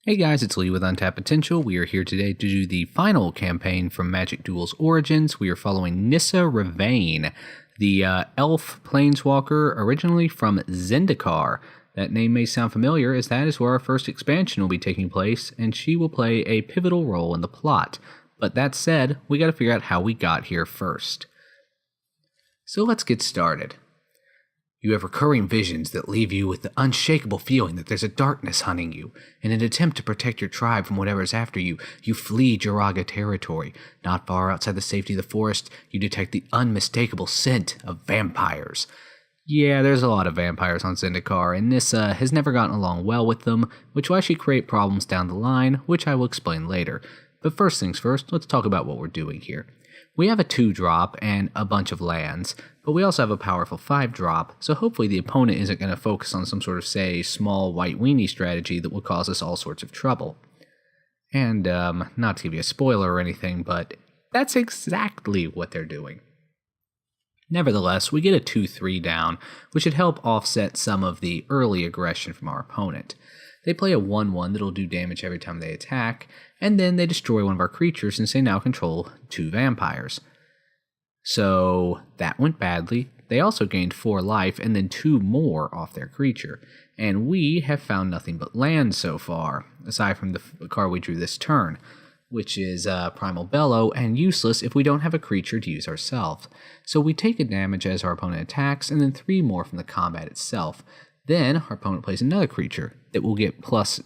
Hey guys, it's Lee with Untapped Potential. We are here today to do the final campaign from Magic Duels Origins. We are following Nissa Ravane, the elf planeswalker originally from Zendikar. That name may sound familiar, as that is where our first expansion will be taking place, and she will play a pivotal role in the plot. But that said, we gotta figure out how we got here first. So let's get started. You have recurring visions that leave you with the unshakable feeling that there's a darkness hunting you. In an attempt to protect your tribe from whatever is after you, you flee Joraga territory. Not far outside the safety of the forest, you detect the unmistakable scent of vampires. Yeah, there's a lot of vampires on Zendikar, and Nissa has never gotten along well with them, which will actually create problems down the line, which I will explain later. But first things first, let's talk about what we're doing here. We have a 2-drop and a bunch of lands, but we also have a powerful 5-drop, so hopefully the opponent isn't going to focus on some sort of, say, small white weenie strategy that will cause us all sorts of trouble. And, not to give you a spoiler or anything, but that's exactly what they're doing. Nevertheless, we get a 2-3 down, which should help offset some of the early aggression from our opponent. They play a 1-1 that'll do damage every time they attack, and then they destroy one of our creatures since they now control 2 vampires. So that went badly. They also gained 4 life and then 2 more off their creature. And we have found nothing but land so far, aside from the card we drew this turn, which is Primal Bellow, and useless if we don't have a creature to use ourselves. So we take a damage as our opponent attacks, and then 3 more from the combat itself. Then our opponent plays another creature that will get plus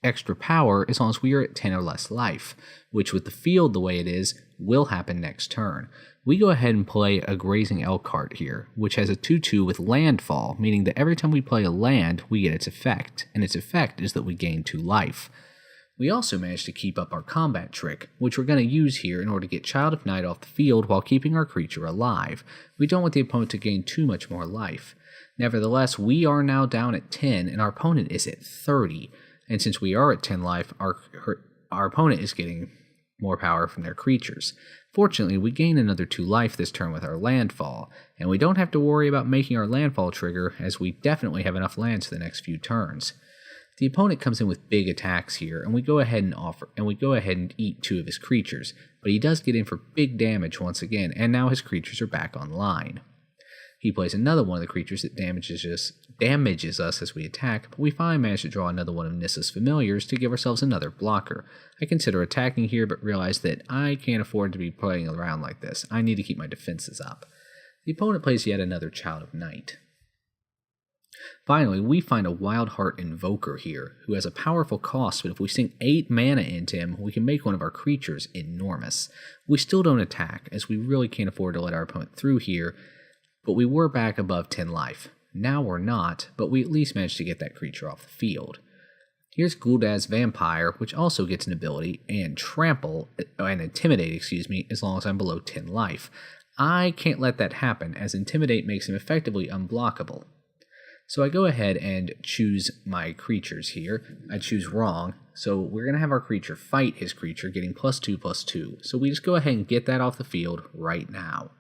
extra power as long as we are at 10 or less life, which with the field the way it is, will happen next turn. We go ahead and play a Grazing Elkheart here, which has a 2-2 with landfall, meaning that every time we play a land, we get its effect, and its effect is that we gain 2 life. We also managed to keep up our combat trick, which we're going to use here in order to get Child of Night off the field while keeping our creature alive. We don't want the opponent to gain too much more life. Nevertheless, we are now down at 10, and our opponent is at 30. And since we are at 10 life, our opponent is getting more power from their creatures. Fortunately, we gain another 2 life this turn with our landfall, and we don't have to worry about making our landfall trigger, as we definitely have enough lands for the next few turns. The opponent comes in with big attacks here, and we go ahead and eat 2 of his creatures, but he does get in for big damage once again, and now his creatures are back online. He plays another one of the creatures that damages us as we attack, but we finally manage to draw another one of Nissa's familiars to give ourselves another blocker. I consider attacking here, but realize that I can't afford to be playing around like this. I need to keep my defenses up. The opponent plays yet another Child of Night. Finally, we find a Wild Heart Invoker here, who has a powerful cost, but if we sink 8 mana into him, we can make one of our creatures enormous. We still don't attack, as we really can't afford to let our opponent through here, but we were back above 10 life. Now we're not, but we at least managed to get that creature off the field. Here's Gul'dan's Vampire, which also gets an ability, and Intimidate, as long as I'm below 10 life. I can't let that happen, as Intimidate makes him effectively unblockable. So I go ahead and choose my creatures here. I choose wrong, so we're going to have our creature fight his creature, getting +2/+2. So we just go ahead and get that off the field right now.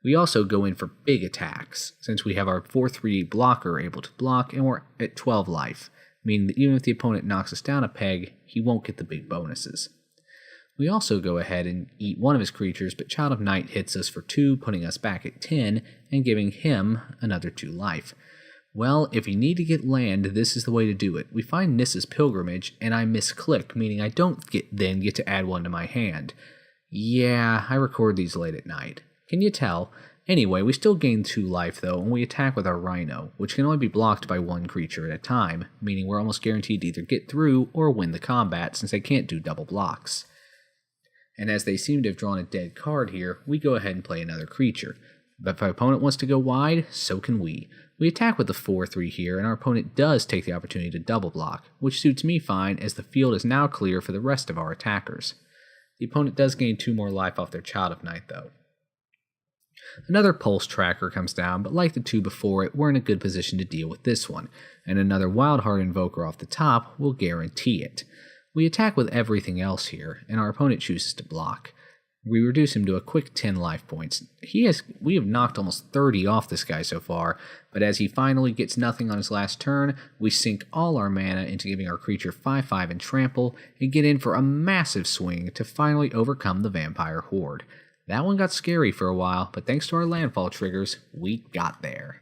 We also go in for big attacks, since we have our 4/3 blocker able to block, and we're at 12 life, meaning that even if the opponent knocks us down a peg, he won't get the big bonuses. We also go ahead and eat one of his creatures, but Child of Night hits us for 2, putting us back at 10, and giving him another 2 life. Well, if you need to get land, this is the way to do it. We find Nissa's Pilgrimage, and I misclick, meaning I don't then get to add one to my hand. Yeah, I record these late at night. Can you tell? Anyway, we still gain 2 life though, and we attack with our Rhino, which can only be blocked by 1 creature at a time, meaning we're almost guaranteed to either get through or win the combat, since they can't do double blocks. And as they seem to have drawn a dead card here, we go ahead and play another creature. But if our opponent wants to go wide, so can we. We attack with the 4/3 here, and our opponent does take the opportunity to double block, which suits me fine, as the field is now clear for the rest of our attackers. The opponent does gain 2 more life off their Child of Night though. Another Pulse Tracker comes down, but like the 2 before it, we're in a good position to deal with this one, and another Wild Heart Invoker off the top will guarantee it. We attack with everything else here, and our opponent chooses to block. We reduce him to a quick 10 life points. We have knocked almost 30 off this guy so far, But as he finally gets nothing on his last turn, we sink all our mana into giving our creature 5/5 and trample, and get in for a massive swing to finally overcome the vampire horde. That one got scary for a while, but thanks to our landfall triggers, we got there.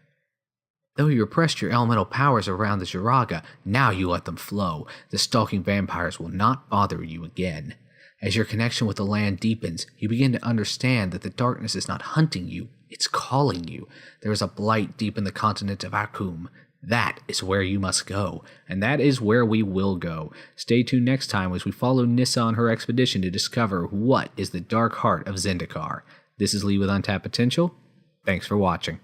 Though you repressed your elemental powers around the Joraga, now you let them flow. The stalking vampires will not bother you again. As your connection with the land deepens, you begin to understand that the darkness is not hunting you, it's calling you. There is a blight deep in the continent of Akum. That is where you must go, and that is where we will go. Stay tuned next time as we follow Nissa on her expedition to discover what is the dark heart of Zendikar. This is Lee with Untapped Potential. Thanks for watching.